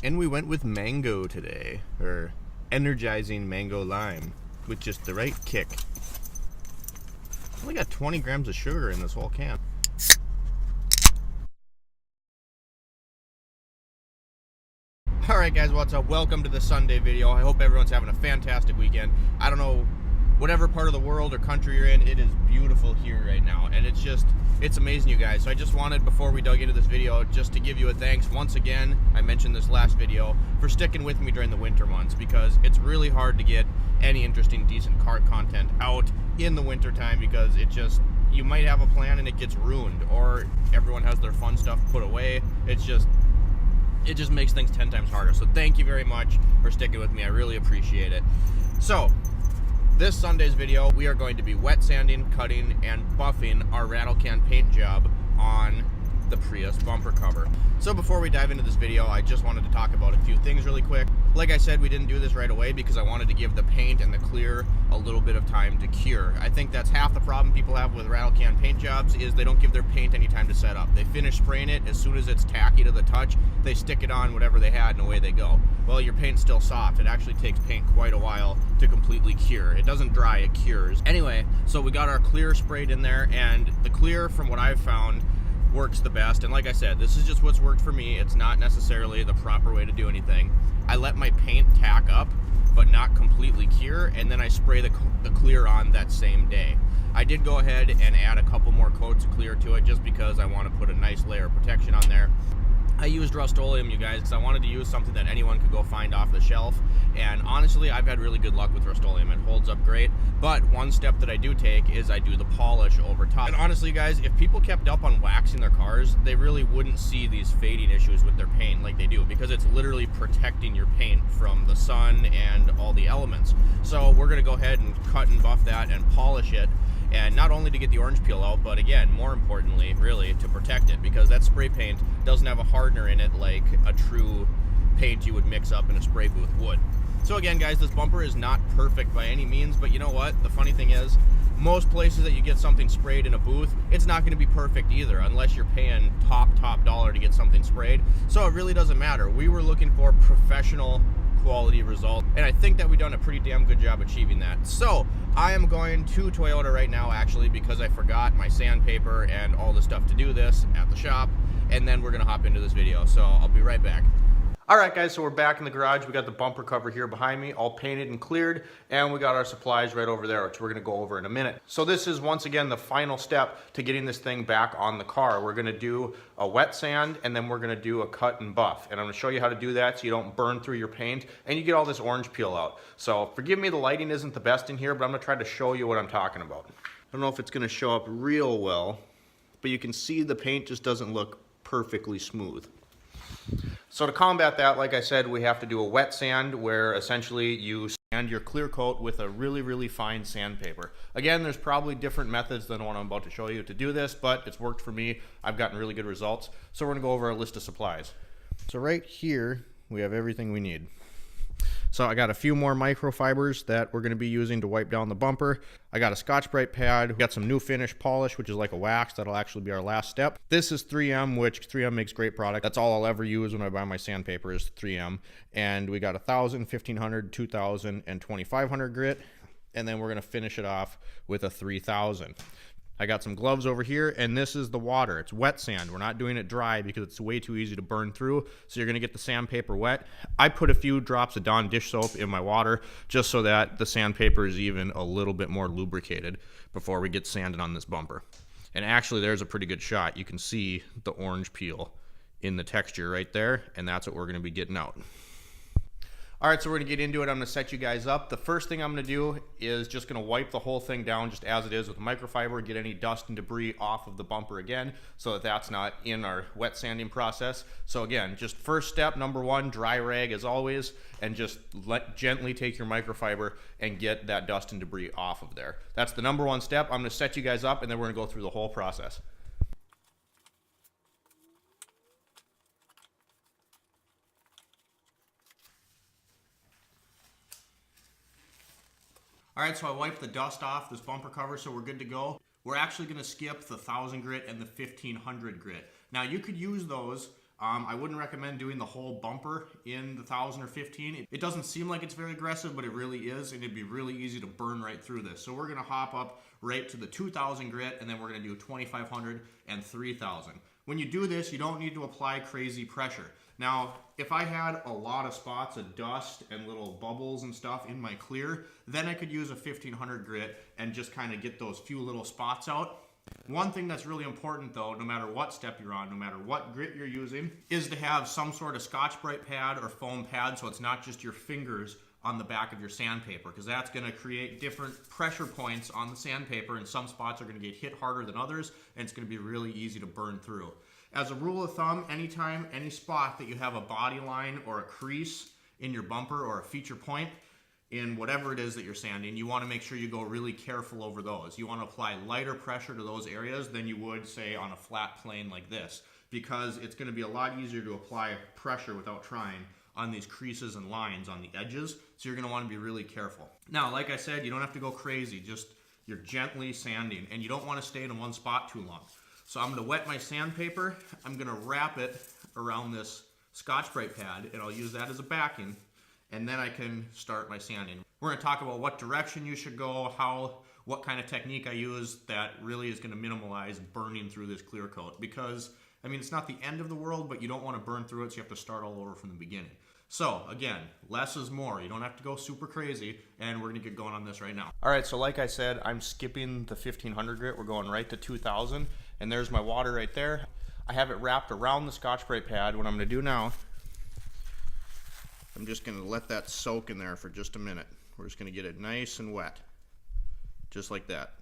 And we went with mango today, or energizing mango lime, with just the right kick. Only got 20 grams of sugar in this whole can. Alright guys, what's up? Welcome to the Sunday video. I hope everyone's having a fantastic weekend. I don't know, whatever part of the world or country you're in, it is beautiful here right now. And it's amazing, you guys. So I just wanted, before we dug into this video, just to give you a thanks once again. I mentioned this last video, for sticking with me during the winter months, because it's really hard to get any interesting, decent kart content out in the winter time, because you might have a plan and it gets ruined, or everyone has their fun stuff put away. It just makes things 10 times harder. So thank you very much for sticking with me. I really appreciate it. So this Sunday's video, we are going to be wet sanding, cutting, and buffing our rattle can paint job on the Prius bumper cover. So before we dive into this video, I just wanted to talk about a few things really quick. Like I said, we didn't do this right away because I wanted to give the paint and the clear a little bit of time to cure. I think that's half the problem people have with rattle can paint jobs, is they don't give their paint any time to set up. They finish spraying it, as soon as it's tacky to the touch, they stick it on whatever they had and away they go. Well, your paint's still soft. It actually takes paint quite a while to completely cure. It doesn't dry, it cures. Anyway, so we got our clear sprayed in there, and the clear, from what I've found, works the best. And like I said, this is just what's worked for me. It's not necessarily the proper way to do anything. I let my paint tack up, but not completely cure, and then I spray the clear on that same day. I did go ahead and add a couple more coats of clear to it, just because I want to put a nice layer of protection on there. I used Rust-Oleum, you guys, because I wanted to use something that anyone could go find off the shelf. And honestly, I've had really good luck with Rust-Oleum. It holds up great. But one step that I do take is I do the polish over top. And honestly, guys, if people kept up on waxing their cars, they really wouldn't see these fading issues with their paint like they do, because it's literally protecting your paint from the sun and all the elements. So we're going to go ahead and cut and buff that and polish it. And not only to get the orange peel out, but again, more importantly, really, to protect it, because that spray paint doesn't have a hardener in it like a true paint you would mix up in a spray booth would. So again, guys, this bumper is not perfect by any means, but you know what? The funny thing is, most places that you get something sprayed in a booth, it's not going to be perfect either, unless you're paying top dollar to get something sprayed. So it really doesn't matter. We were looking for professional quality result, and I think that we've done a pretty damn good job achieving that. So I am going to Toyota right now, actually, because I forgot my sandpaper and all the stuff to do this at the shop, and then we're gonna hop into this video. So I'll be right back. Alright guys, so we're back in the garage. We got the bumper cover here behind me, all painted and cleared, and we got our supplies right over there, which we're going to go over in a minute. So this is, once again, the final step to getting this thing back on the car. We're going to do a wet sand, and then we're going to do a cut and buff. And I'm going to show you how to do that so you don't burn through your paint, and you get all this orange peel out. So forgive me, the lighting isn't the best in here, but I'm going to try to show you what I'm talking about. I don't know if it's going to show up real well, but you can see the paint just doesn't look perfectly smooth. So to combat that, like I said, we have to do a wet sand, where essentially you sand your clear coat with a really fine sandpaper. Again, there's probably different methods than what I'm about to show you to do this, but it's worked for me. I've gotten really good results. So we're going to go over our list of supplies. So right here, we have everything we need. So I got a few more microfibers that we're going to be using to wipe down the bumper. I got a Scotch-Brite pad. We got some new finish polish, which is like a wax. That'll actually be our last step. This is 3M, which 3M makes great product. That's all I'll ever use when I buy my sandpaper is 3M. And we got 1,000, 1,500, 2,000, and 2,500 grit. And then we're going to finish it off with a 3,000. I got some gloves over here, and this is the water. It's wet sand. We're not doing it dry because it's way too easy to burn through, so you're going to get the sandpaper wet. I put a few drops of Dawn dish soap in my water just so that the sandpaper is even a little bit more lubricated before we get sanded on this bumper. And actually, there's a pretty good shot. You can see the orange peel in the texture right there, and that's what we're going to be getting out. Alright, so we're going to get into it. I'm going to set you guys up. The first thing I'm going to do is just going to wipe the whole thing down just as it is with microfiber, get any dust and debris off of the bumper again so that that's not in our wet sanding process. So again, just first step, number one, dry rag as always, and just gently take your microfiber and get that dust and debris off of there. That's the number one step. I'm going to set you guys up, and then we're going to go through the whole process. All right, so I wiped the dust off this bumper cover, so we're good to go. We're actually gonna skip the 1,000 grit and the 1,500 grit. Now you could use those I wouldn't recommend doing the whole bumper in the 1000 or 15. It doesn't seem like it's very aggressive, but it really is, and it'd be really easy to burn right through this. So we're gonna hop up right to the 2000 grit, and then we're gonna do 2500 and 3000. When you do this, you don't need to apply crazy pressure. Now, if I had a lot of spots of dust and little bubbles and stuff in my clear, then I could use a 1500 grit and just kind of get those few little spots out. One thing that's really important though, no matter what step you're on, no matter what grit you're using, is to have some sort of Scotch-Brite pad or foam pad, so it's not just your fingers on the back of your sandpaper, because that's going to create different pressure points on the sandpaper, and some spots are going to get hit harder than others, and it's going to be really easy to burn through. As a rule of thumb, anytime, any spot that you have a body line or a crease in your bumper or a feature point, in whatever it is that you're sanding, you want to make sure you go really careful over those. You want to apply lighter pressure to those areas than you would, say, on a flat plane like this, because it's going to be a lot easier to apply pressure without trying on these creases and lines on the edges, so you're going to want to be really careful. Now, like I said, you don't have to go crazy, just you're gently sanding, and you don't want to stay in one spot too long. So I'm going to wet my sandpaper, I'm going to wrap it around this Scotch-Brite pad, and I'll use that as a backing, and then I can start my sanding. We're going to talk about what direction you should go, what kind of technique I use that really is going to minimize burning through this clear coat, because I mean, it's not the end of the world, but you don't want to burn through it, so you have to start all over from the beginning. So again, less is more. You don't have to go super crazy, and we're gonna get going on this right now. All right, so like I said, I'm skipping the 1500 grit. We're going right to 2000, and there's my water right there. I have it wrapped around the Scotch-Brite pad. What I'm gonna do now, I'm just gonna let that soak in there for just a minute. We're just gonna get it nice and wet, just like that.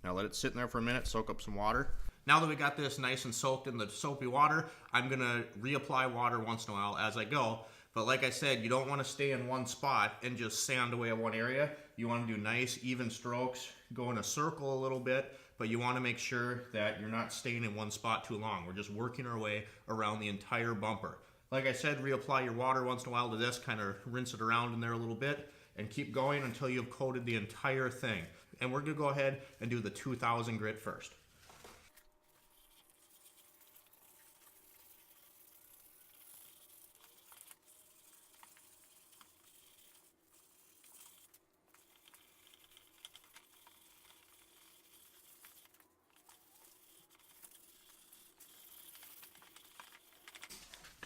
Now let it sit in there for a minute, soak up some water. Now that we got this nice and soaked in the soapy water, I'm gonna reapply water once in a while as I go. But like I said, you don't want to stay in one spot and just sand away at one area. You want to do nice, even strokes, go in a circle a little bit, but you want to make sure that you're not staying in one spot too long. We're just working our way around the entire bumper. Like I said, reapply your water once in a while to this, kind of rinse it around in there a little bit, and keep going until you've coated the entire thing. And we're going to go ahead and do the 2000 grit first.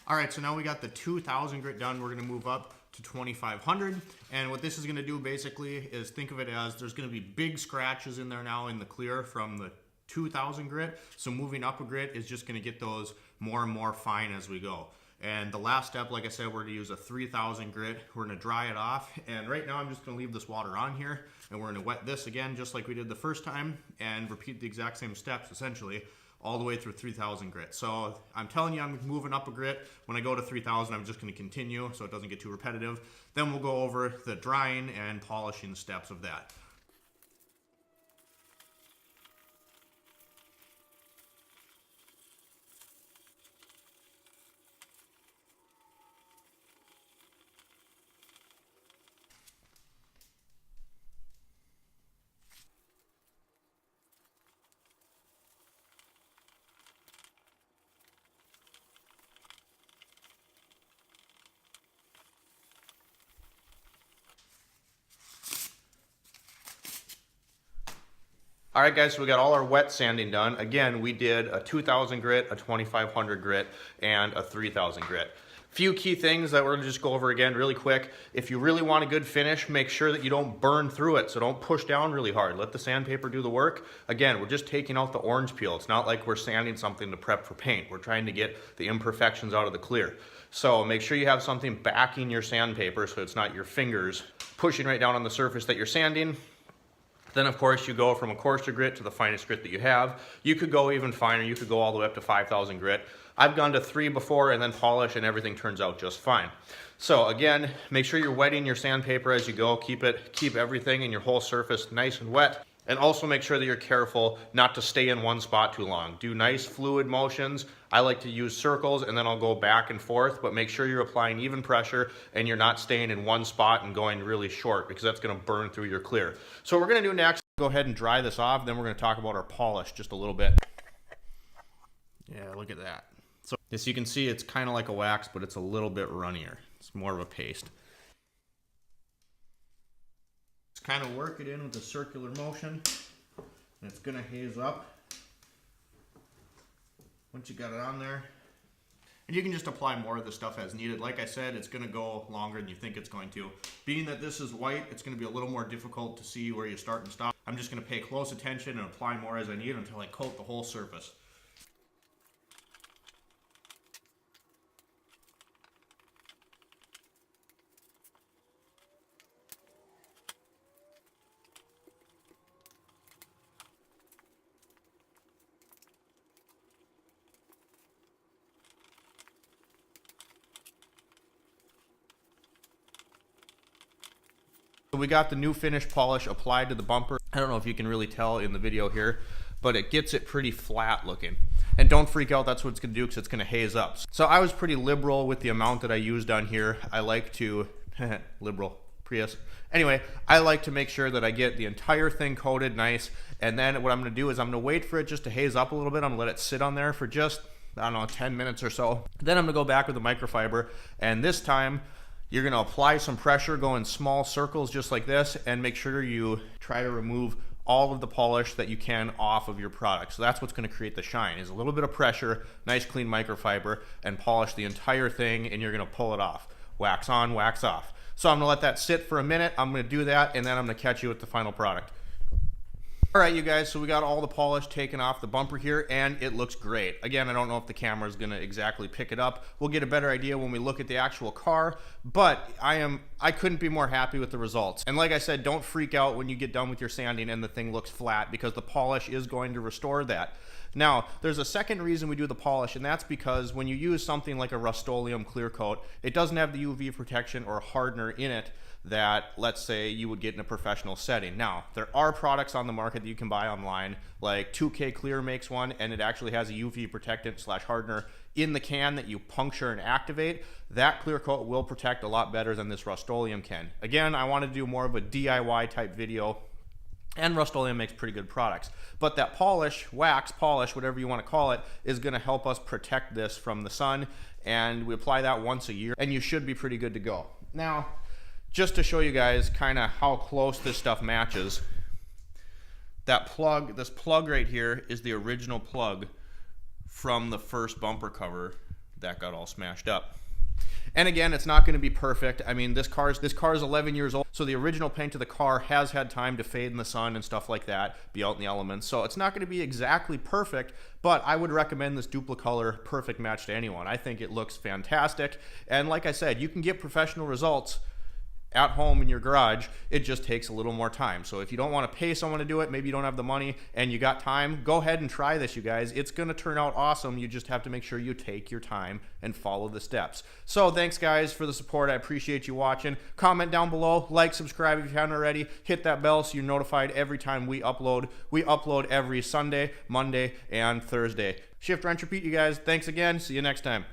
All right, so now we got the 2000 grit done. We're gonna move up to 2500. And what this is gonna do basically is think of it as there's gonna be big scratches in there now in the clear from the 2000 grit. So moving up a grit is just gonna get those more and more fine as we go. And the last step, like I said, we're gonna use a 3000 grit. We're gonna dry it off. And right now I'm just gonna leave this water on here, and we're gonna wet this again, just like we did the first time, and repeat the exact same steps essentially, all the way through 3000 grit. So I'm telling you, I'm moving up a grit. When I go to 3000, I'm just gonna continue so it doesn't get too repetitive. Then we'll go over the drying and polishing steps of that. All right, guys, so we got all our wet sanding done. Again, we did a 2000 grit, a 2500 grit, and a 3000 grit. Few key things that we're gonna just go over again really quick. If you really want a good finish, make sure that you don't burn through it, so don't push down really hard. Let the sandpaper do the work. Again, we're just taking out the orange peel. It's not like we're sanding something to prep for paint. We're trying to get the imperfections out of the clear. So make sure you have something backing your sandpaper so it's not your fingers pushing right down on the surface that you're sanding. Then of course you go from a coarser grit to the finest grit that you have. You could go even finer, you could go all the way up to 5000 grit. I've gone to 3 before and then polish, and everything turns out just fine. So again, make sure you're wetting your sandpaper as you go. Keep everything in your whole surface nice and wet. And also make sure that you're careful not to stay in one spot too long. Do nice fluid motions. I like to use circles and then I'll go back and forth, but make sure you're applying even pressure and you're not staying in one spot and going really short, because that's gonna burn through your clear. So what we're gonna do next, go ahead and dry this off, then we're gonna talk about our polish just a little bit. Yeah, look at that. So as you can see, it's kind of like a wax, but it's a little bit runnier. It's more of a paste. Just kind of work it in with a circular motion, and it's gonna haze up once you got it on there. And you can just apply more of the stuff as needed. Like I said, it's gonna go longer than you think it's going to. Being that this is white, it's gonna be a little more difficult to see where you start and stop. I'm just gonna pay close attention and apply more as I need until I coat the whole surface. So we got the new finish polish applied to the bumper. I don't know if you can really tell in the video here, but it gets it pretty flat looking. And don't freak out, that's what it's gonna do, because it's gonna haze up. So I was pretty liberal with the amount that I used on here. I like to, liberal, Prius. Anyway, I like to make sure that I get the entire thing coated nice, and then what I'm gonna do is I'm gonna wait for it just to haze up a little bit. I'm gonna let it sit on there for just, I don't know, 10 minutes or so. Then I'm gonna go back with the microfiber, and this time, you're gonna apply some pressure, go in small circles just like this, and make sure you try to remove all of the polish that you can off of your product. So that's what's gonna create the shine, is a little bit of pressure, nice clean microfiber, and polish the entire thing, and you're gonna pull it off. Wax on, wax off. So I'm gonna let that sit for a minute, I'm gonna do that, and then I'm gonna catch you with the final product. All right, you guys, so we got all the polish taken off the bumper here, and it looks great. Again, I don't know if the camera is gonna exactly pick it up. We'll get a better idea when we look at the actual car, but I couldn't be more happy with the results. And like I said, don't freak out when you get done with your sanding and the thing looks flat, because the polish is going to restore that. Now, there's a second reason we do the polish, and that's because when you use something like a Rust-Oleum clear coat, it doesn't have the UV protection or hardener in it that, let's say, you would get in a professional setting. Now, there are products on the market that you can buy online, like 2K Clear makes one, and it actually has a UV protectant / hardener in the can that you puncture and activate. That clear coat will protect a lot better than this Rust-Oleum can. Again, I want to do more of a DIY type video, and Rust-Oleum makes pretty good products. But that polish, wax polish, whatever you want to call it, is going to help us protect this from the sun, and we apply that once a year, and you should be pretty good to go. Now, just to show you guys kind of how close this stuff matches, that plug, this plug right here is the original plug from the first bumper cover that got all smashed up. And again, it's not going to be perfect. I mean, this car is 11 years old, so the original paint of the car has had time to fade in the sun and stuff like that, be out in the elements. So it's not going to be exactly perfect, but I would recommend this Duplicolor perfect match to anyone. I think it looks fantastic. And like I said, you can get professional results at home in your garage. It just takes a little more time. So if you don't want to pay someone to do it, maybe you don't have the money and you got time, go ahead and try this, you guys. It's going to turn out awesome. You just have to make sure you take your time and follow the steps. So thanks guys for the support. I appreciate you watching. Comment down below, like, subscribe if you haven't already, hit that bell so you're notified every time we upload. We upload every Sunday, Monday, and Thursday. Shift, wrench, repeat, you guys. Thanks again. See you next time.